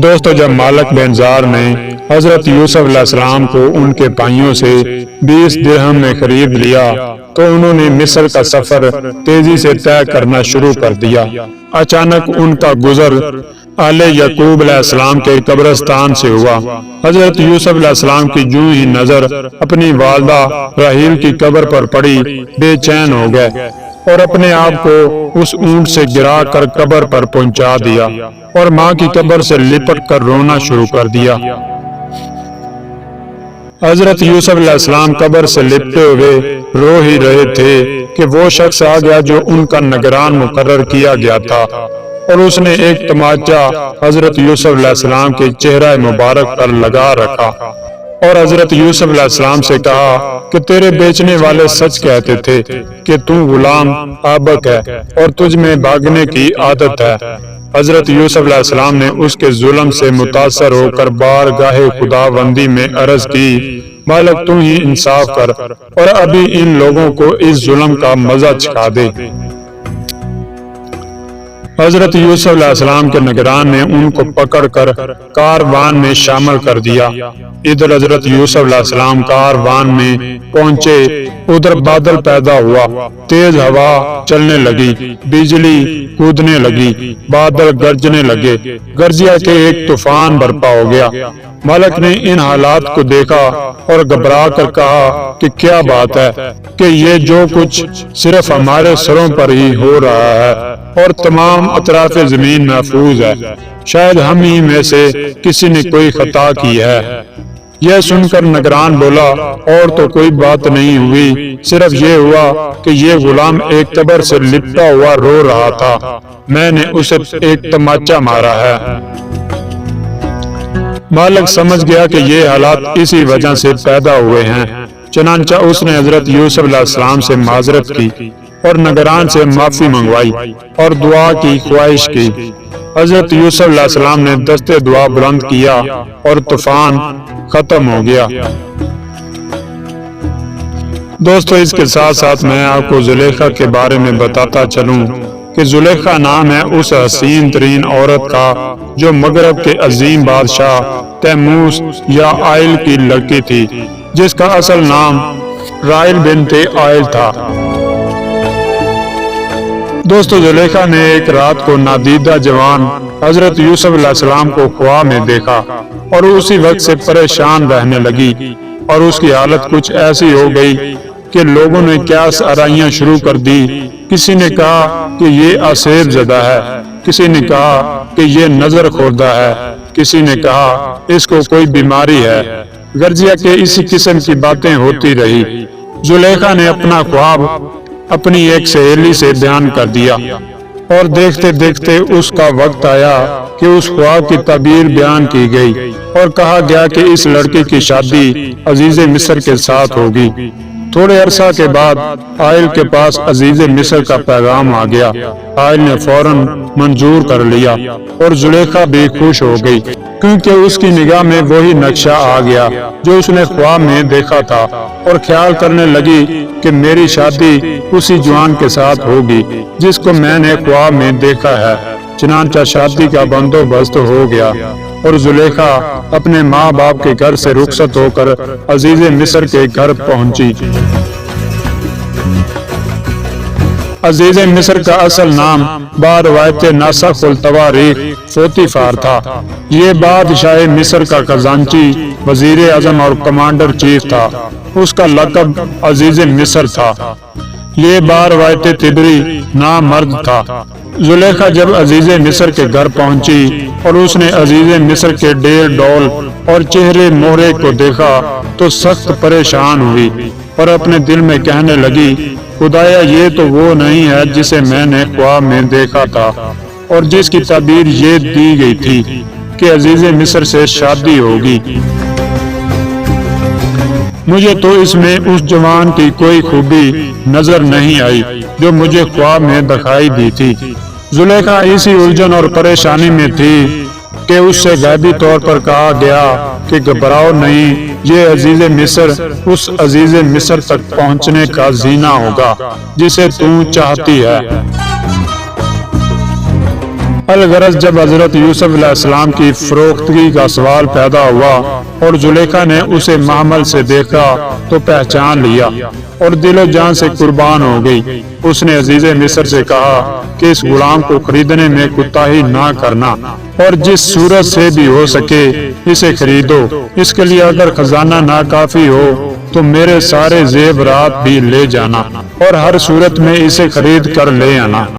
دوستو، جب مالک بن زار نے حضرت یوسف علیہ السلام کو ان کے بھائیوں سے 20 درہم میں خرید لیا تو انہوں نے مصر کا سفر تیزی سے طے کرنا شروع کر دیا۔ اچانک ان کا گزر آل یعقوب علیہ السلام کے قبرستان سے ہوا۔ حضرت یوسف علیہ السلام کی جوں ہی نظر اپنی والدہ راحیل کی قبر پر پڑی، بے چین ہو گئے اور اپنے آپ کو اس اونٹ سے گرا کر قبر پر پہنچا دیا اور ماں کی قبر سے لپٹ کر رونا شروع کر دیا۔ حضرت یوسف علیہ السلام قبر سے لپٹے ہوئے رو ہی رہے تھے کہ وہ شخص آ گیا جو ان کا نگران مقرر کیا گیا تھا، اور اس نے ایک تماچا حضرت یوسف علیہ السلام کے چہرہ مبارک پر لگا رکھا اور حضرت یوسف علیہ السلام سے کہا کہ تیرے بیچنے والے سچ کہتے تھے کہ تو غلام آبک ہے اور تجھ میں بھاگنے کی عادت ہے۔ حضرت یوسف علیہ السلام نے اس کے ظلم سے متاثر ہو کر بارگاہ خداوندی میں عرض کی، مالک تو ہی انصاف کر اور ابھی ان لوگوں کو اس ظلم کا مزہ چکھا دے۔ حضرت یوسف علیہ السلام کے نگران نے ان کو پکڑ کر کاروان میں شامل کر دیا۔ ادھر حضرت یوسف علیہ السلام کاروان میں پہنچے، ادھر بادل پیدا ہوا، تیز ہوا چلنے لگی، بجلی کودنے لگی، بادل گرجنے لگے، گرجیا کے ایک طوفان برپا ہو گیا۔ مالک نے ان حالات کو دیکھا اور گھبرا کر کہا کہ کیا بات ہے کہ یہ جو کچھ صرف ہمارے سروں پر ہی ہو رہا ہے اور تمام اطراف زمین محفوظ ہے، شاید ہم ہی میں سے کسی نے کوئی خطا کی ہے۔ یہ سن کر نگران بولا، اور تو کوئی بات نہیں ہوئی، صرف یہ ہوا کہ یہ غلام ایک قبر سے لپٹا ہوا رو رہا تھا، میں نے اسے ایک تماچا مارا ہے۔ مالک سمجھ گیا کہ یہ حالات اسی وجہ سے پیدا ہوئے ہیں، چنانچہ اس نے حضرت یوسف علیہ السلام سے معذرت کی اور نگران سے معافی منگوائی اور دعا کی خواہش کی۔ حضرت یوسف علیہ السلام نے دستے دعا بلند کیا اور طوفان ختم ہو گیا۔ دوستو، اس کے ساتھ ساتھ میں آپ کو زلیخا کے بارے میں بتاتا چلوں کہ زلیخا نام ہے اس حسین ترین عورت کا جو مغرب کے عظیم بادشاہ تیموس یا آئل کی لڑکی تھی، جس کا اصل نام راحیل بنت آئل تھا۔ دوستو، زلیخا نے ایک رات کو نادیدہ جوان حضرت یوسف علیہ السلام کو خواب میں دیکھا اور اسی وقت سے پریشان رہنے لگی، اور اس کی حالت کچھ ایسی ہو گئی کہ لوگوں نے قیاس آرائیاں شروع کر دی۔ کسی نے کہا کہ یہ آسیب زدہ ہے، کسی نے کہا کہ یہ نظر خوردہ ہے، کسی نے کہا اس کو کوئی بیماری ہے، گرجیا کے اسی قسم کی باتیں ہوتی رہی۔ زلیخا نے اپنا خواب اپنی ایک سہیلی سے بیان کر دیا اور دیکھتے دیکھتے اس کا وقت آیا کہ اس خواب کی تعبیر بیان کی گئی اور کہا گیا کہ اس لڑکی کی شادی عزیز مصر کے ساتھ ہوگی۔ تھوڑے عرصہ کے بعد آئل کے پاس عزیز مصر کا پیغام آ گیا۔ آئل نے فوراً منظور کر لیا اور زلیخا بھی خوش ہو گئی، کیونکہ اس کی نگاہ میں وہی نقشہ آ گیا جو اس نے خواب میں دیکھا تھا، اور خیال کرنے لگی کہ میری شادی اسی جوان کے ساتھ ہوگی جس کو میں نے خواب میں دیکھا ہے۔ چنانچہ شادی کا بندوبست ہو گیا اور زلیخا اپنے ماں باپ کے گھر سے رخصت ہو کر عزیز مصر کے گھر پہنچی۔ عزیز مصر کا اصل نام باروایت ناسخ التواریخ فوتیفار تھا۔ یہ بادشاہ مصر کا خزانچی، وزیر اعظم اور کمانڈر چیف تھا۔ اس کا لقب عزیز مصر تھا۔ یہ باروایت تبری نامرد تھا۔ زلیخا جب عزیز مصر کے گھر پہنچی اور اس نے عزیز مصر کے ڈیر ڈول اور چہرے مہرے کو دیکھا تو سخت پریشان ہوئی اور اپنے دل میں کہنے لگی، خدایا یہ تو وہ نہیں ہے جسے میں نے خواب میں دیکھا تھا اور جس کی تعبیر یہ دی گئی تھی کہ عزیز مصر سے شادی ہوگی۔ مجھے تو اس میں اس جوان کی کوئی خوبی نظر نہیں آئی جو مجھے خواب میں دکھائی دی تھی۔ زلیخا اسی الجھن اور پریشانی میں تھی کہ اس سے غیبی طور پر کہا گیا کہ گھبراؤ نہیں، یہ عزیز مصر اس عزیز مصر تک پہنچنے کا زینہ ہوگا جسے تو چاہتی ہے۔ الغرض جب حضرت یوسف علیہ السلام کی فروختگی کا سوال پیدا ہوا اور زلیخا نے اسے محمل سے دیکھا تو پہچان لیا اور دل و جان سے قربان ہو گئی۔ اس نے عزیز مصر سے کہا کہ اس غلام کو خریدنے میں کوتاہی نہ کرنا اور جس صورت سے بھی ہو سکے اسے خریدو۔ اس کے لیے اگر خزانہ ناکافی ہو تو میرے سارے زیورات بھی لے جانا اور ہر صورت میں اسے خرید کر لے آنا۔